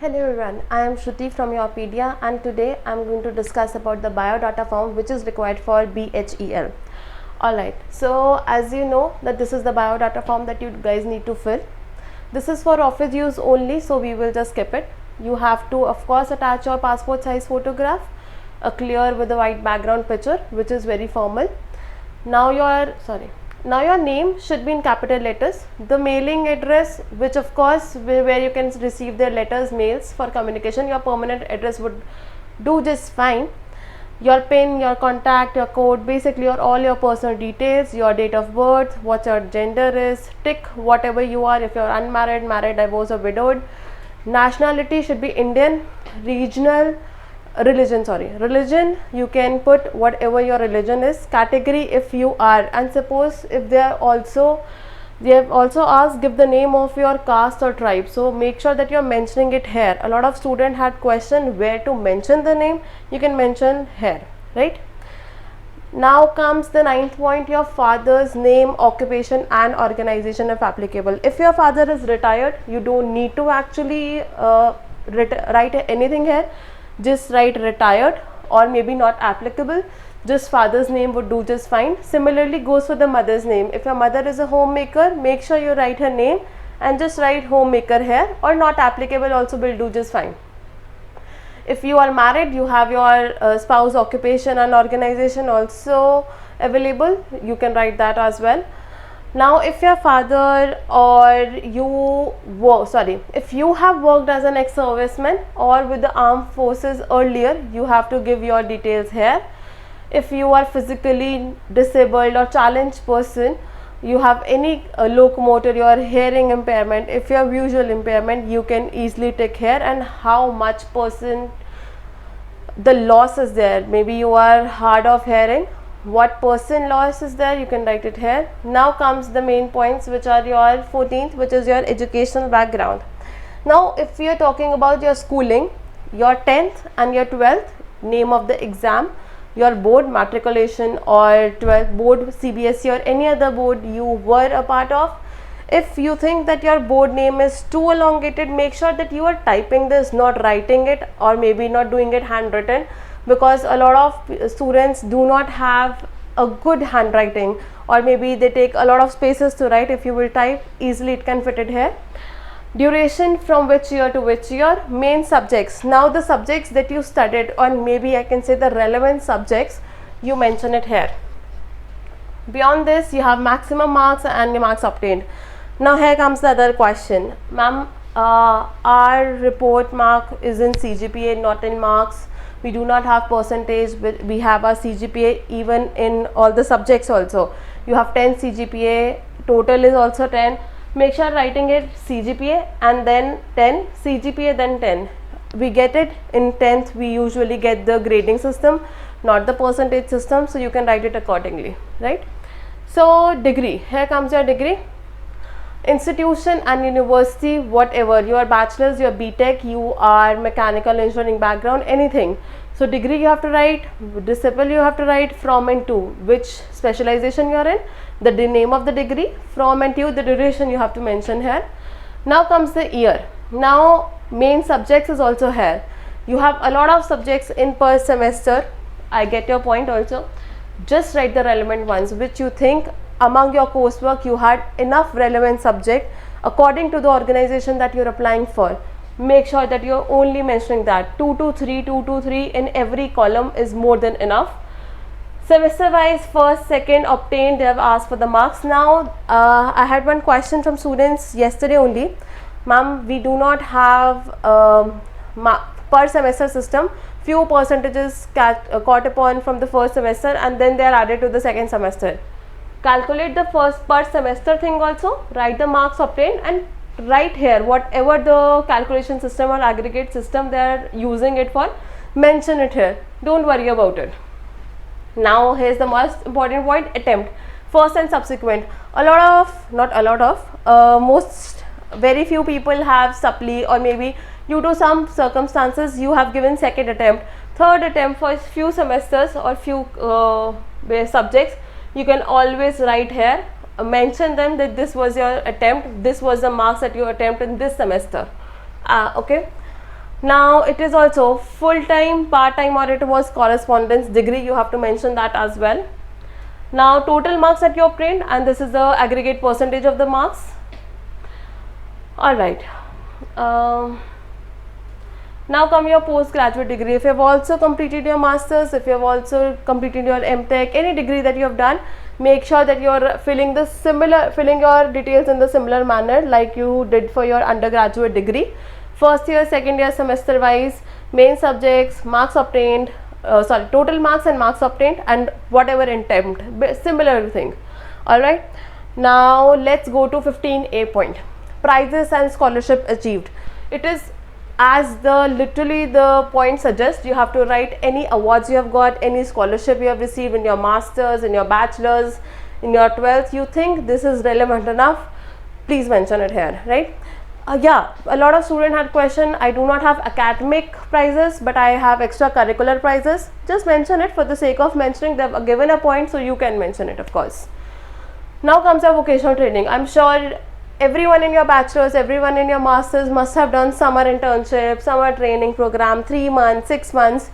Hello everyone, I am Shruti from Yourpedia and today I am going to discuss about the biodata form which is required for BHEL. Alright, so as you know that this is the biodata form that you guys need to fill. This is for office use only, so we will just skip it. You have to of course attach your passport size photograph, clear with a white background picture which is very formal. Now your name should be in capital letters. The mailing address, which of course where you can receive their letters, mails for communication, your permanent address would do just fine. Your PIN, your contact, your code, basically all your personal details, your date of birth, what your gender is, tick whatever you are, if you're unmarried, married, divorced or widowed. Nationality should be Indian. Religion, you can put whatever your religion is. Category, if you are, and suppose if they have also asked give the name of your caste or tribe, so make sure that you're mentioning it here. A lot of students had question where to mention the name. You can mention here, right? Now comes the 9th point, your father's name, occupation and organization if applicable. If your father is retired, you don't need to actually write anything here. Just write retired or maybe not applicable. Just father's name would do just fine. Similarly goes for the mother's name. If your mother is a homemaker, make sure you write her name and just write homemaker here, or not applicable also will do just fine. If you are married, you have your spouse, occupation and organization also available. You can write that as well. Now if your father or if you have worked as an ex-serviceman or with the armed forces earlier, you have to give your details here. If you are physically disabled or challenged person, you have any locomotor, your hearing impairment, if you have visual impairment, you can easily tick here, and how much percent the loss is there. Maybe you are hard of hearing, what percent loss is there, you can write it here. Now comes the main points, which are your 14th, which is your educational background. Now if we are talking about your schooling, your 10th and your 12th, name of the exam, your board, matriculation or 12th board, CBSE or any other board you were a part of. If you think that your board name is too elongated, make sure that you are typing this, not writing it, or maybe not doing it handwritten, because a lot of students do not have a good handwriting, or maybe they take a lot of spaces to write. If you will type easily, it can fit it here. Duration, from which year to which year. Main subjects, now the subjects that you studied, or maybe I can say the relevant subjects, you mention it here. Beyond this, you have maximum marks and the marks obtained. Now here comes the other question, ma'am, our report mark is in CGPA, not in marks. We do not have percentage, we have our CGPA even in all the subjects also. You have 10 CGPA, total is also 10. Make sure writing it CGPA and then 10, CGPA then 10. We get it in 10th, we usually get the grading system, not the percentage system, so you can write it accordingly, right? So degree, here comes your degree. Institution and university, whatever, your bachelor's, your BTech, you are mechanical engineering background, anything. So degree you have to write, disciple you have to write, from and to, which specialization you are in, the name of the degree, from and to, the duration you have to mention here. Now comes the year. Now main subjects is also here. You have a lot of subjects in per semester. I get your point also. Just write the relevant ones which you think among your coursework you had enough relevant subject according to the organization that you're applying for. Make sure that you're only mentioning that. 2 to 3 in every column is more than enough. Semester wise, first, second obtained, they have asked for the marks. Now I had one question from students yesterday only, ma'am, we do not have per semester system. Few percentages caught upon from the first semester and then they are added to the second semester. Calculate the first per semester thing also, write the marks obtained and write here whatever the calculation system or aggregate system they are using it for, mention it here, don't worry about it. Now here's the most important point, attempt, first and subsequent. Most very few people have supply, or maybe due to some circumstances you have given second attempt, third attempt for few semesters or few subjects. You can always write here, mention them that this was your attempt, this was the marks that you attempt in this semester. Okay. Now it is also full-time, part-time, or it was correspondence degree, you have to mention that as well. Now total marks that you obtained, and this is the aggregate percentage of the marks. Alright, now come your postgraduate degree. If you have also completed your masters, if you have also completed your MTech, any degree that you have done, make sure that you are filling your details in the similar manner like you did for your undergraduate degree. First year, second year, semester wise, main subjects, marks obtained, total marks and marks obtained, and whatever attempt, similar thing. Alright, now let's go to 15A point, prizes and scholarship achieved. It is as the literally the point suggests, you have to write any awards you have got, any scholarship you have received in your masters, in your bachelors, in your 12th. You think this is relevant enough, please mention it here, right? Yeah, a lot of students had question, I do not have academic prizes but I have extracurricular prizes. Just mention it for the sake of mentioning. They have given a point, so you can mention it, of course. Now comes your vocational training. I'm sure everyone in your bachelor's, everyone in your master's must have done summer internship, summer training program, 3 months, 6 months.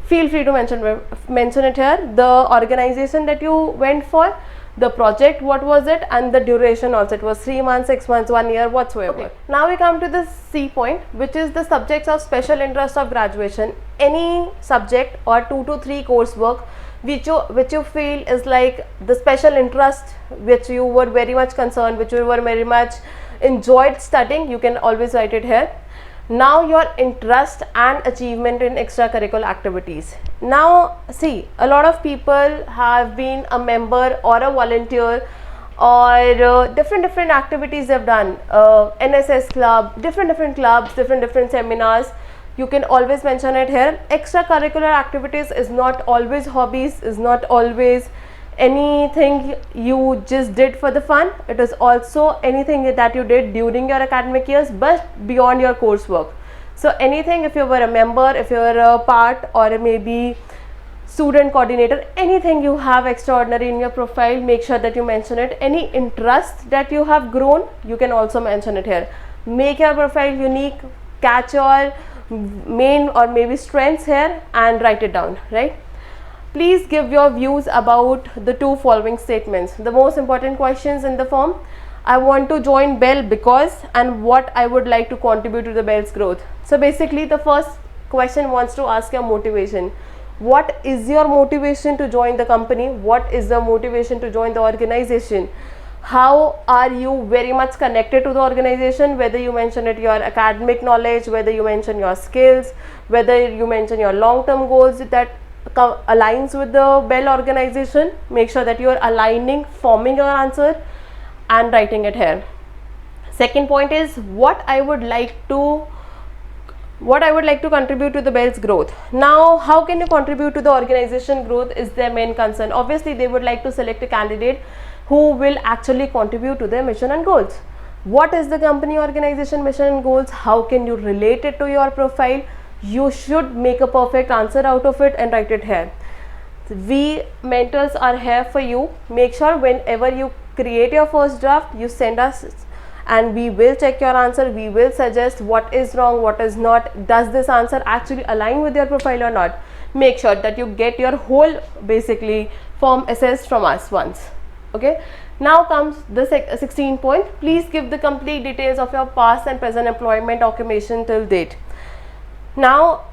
Feel free to mention it here. The organization that you went for, the project, what was it, and the duration also. It was 3 months, 6 months, 1 year, whatsoever. Okay. Now we come to the C point, which is the subjects of special interest of graduation. Any subject or 2 to 3 coursework which you feel is like the special interest, which you were very much concerned, which you were very much enjoyed studying, you can always write it here. Now your interest and achievement in extracurricular activities. Now see, a lot of people have been a member or a volunteer or different activities they've done, NSS club, different clubs, different seminars. You can always mention it here. Extracurricular activities is not always hobbies, is not always anything you just did for the fun. It is also anything that you did during your academic years but beyond your coursework. So anything, if you were a member, if you were a part or maybe student coordinator, anything you have extraordinary in your profile, make sure that you mention it. Any interest that you have grown, you can also mention it here. Make your profile unique, catch your main or maybe strengths here and write it down, right? Please give your views about the 2 following statements. The most important questions in the form: I want to join BEL because, and what I would like to contribute to the BEL's growth. So basically the first question wants to ask your motivation. What is your motivation to join the company? What is the motivation to join the organization? How are you very much connected to the organization? Whether you mention it your academic knowledge, whether you mention your skills, whether you mention your long-term goals that aligns with the BEL organization. Make sure that you are aligning, forming your answer and writing it here. Second point is what I would like to contribute to the BEL's growth. Now how can you contribute to the organization growth is their main concern. Obviously they would like to select a candidate who will actually contribute to their mission and goals. What is the company organization mission and goals? How can you relate it to your profile? You should make a perfect answer out of it and write it here. We mentors are here for you. Make sure whenever you create your first draft, you send us and we will check your answer. We will suggest what is wrong, what is not. Does this answer actually align with your profile or not? Make sure that you get your whole basically form assessed from us once. Okay, now comes the 16 point. Please give the complete details of your past and present employment occupation till date. Now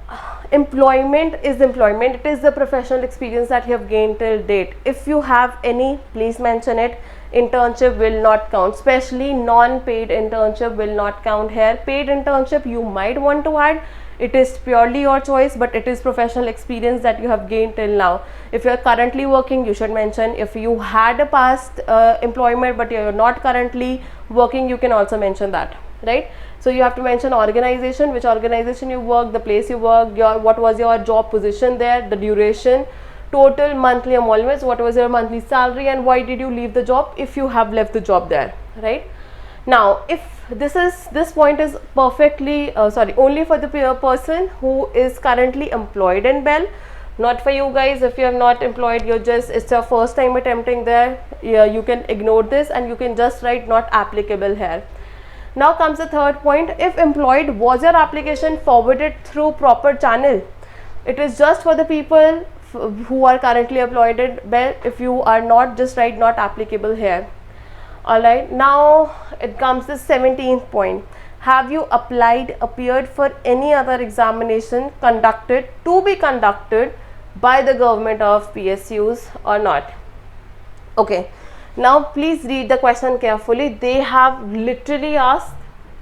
employment is employment, it is the professional experience that you have gained till date. If you have any, please mention it. Internship will not count, especially non-paid internship will not count here. Paid internship you might want to add, it is purely your choice, but it is professional experience that you have gained till now. If you are currently working, you should mention. If you had a past employment but you are not currently working, you can also mention that, right? So you have to mention organization, which organization you work, the place you work, what was your job position there, the duration, total monthly emoluments, what was your monthly salary, and why did you leave the job if you have left the job there, right? Now if this point is perfectly only for the person who is currently employed in BEL, not for you guys. If you are not employed, it's your first time attempting there, you can ignore this and you can just write not applicable here. Now comes the third point. If employed, was your application forwarded through proper channel? It is just for the people who are currently employed at BEL. If you are not, just write not applicable here. Alright, now it comes the 17th point. Have you appeared for any other examination to be conducted by the government of PSUs or not? Okay, now please read the question carefully. They have literally asked,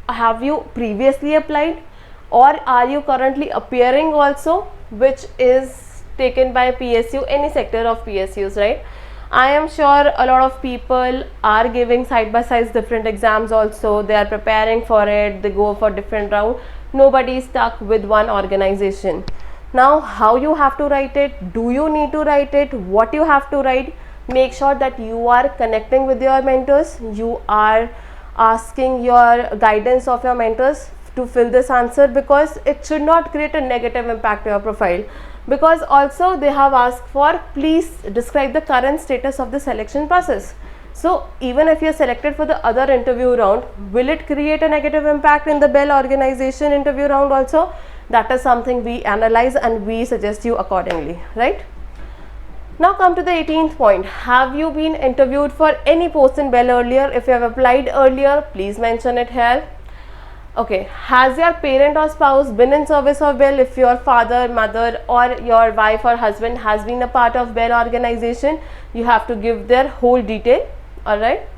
have you previously applied or are you currently appearing also, which is taken by PSU, any sector of PSUs, right? I am sure a lot of people are giving side by side different exams also. They are preparing for it, they go for different route. Nobody is stuck with one organization. Now how you have to write it, do you need to write it, what you have to write? Make sure that you are connecting with your mentors, you are asking your guidance of your mentors to fill this answer, because it should not create a negative impact to your profile. Because also they have asked for, please describe the current status of the selection process. So even if you are selected for the other interview round, will it create a negative impact in the BEL organization interview round also? That is something we analyze and we suggest you accordingly, right? Now come to the 18th point. Have you been interviewed for any post in BEL earlier? If you have applied earlier, please mention it here. Okay, has your parent or spouse been in service of BEL? If your father, mother or your wife or husband has been a part of BEL organization, you have to give their whole detail. Alright.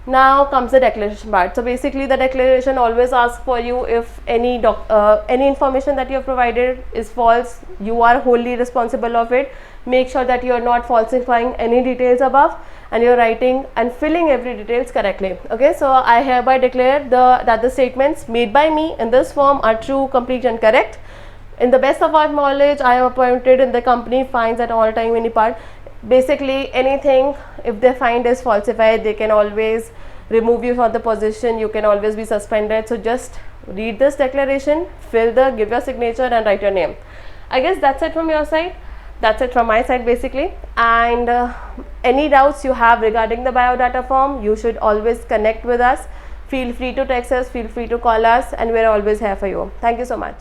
Now comes the declaration part. So basically the declaration always asks for you, if any information that you have provided is false, you are wholly responsible of it. Make sure that you are not falsifying any details above and you are writing and filling every details correctly. Okay, so I hereby declare that the statements made by me in this form are true, complete and correct. In the best of our knowledge, I am appointed in the company finds at all time any part. Basically anything, if they find is falsified, they can always remove you from the position, you can always be suspended. So just read this declaration, give your signature and write your name. I guess that's it from your side. That's it from my side basically. And any doubts you have regarding the biodata form, you should always connect with us. Feel free to text us, feel free to call us, and we're always here for you. Thank you so much.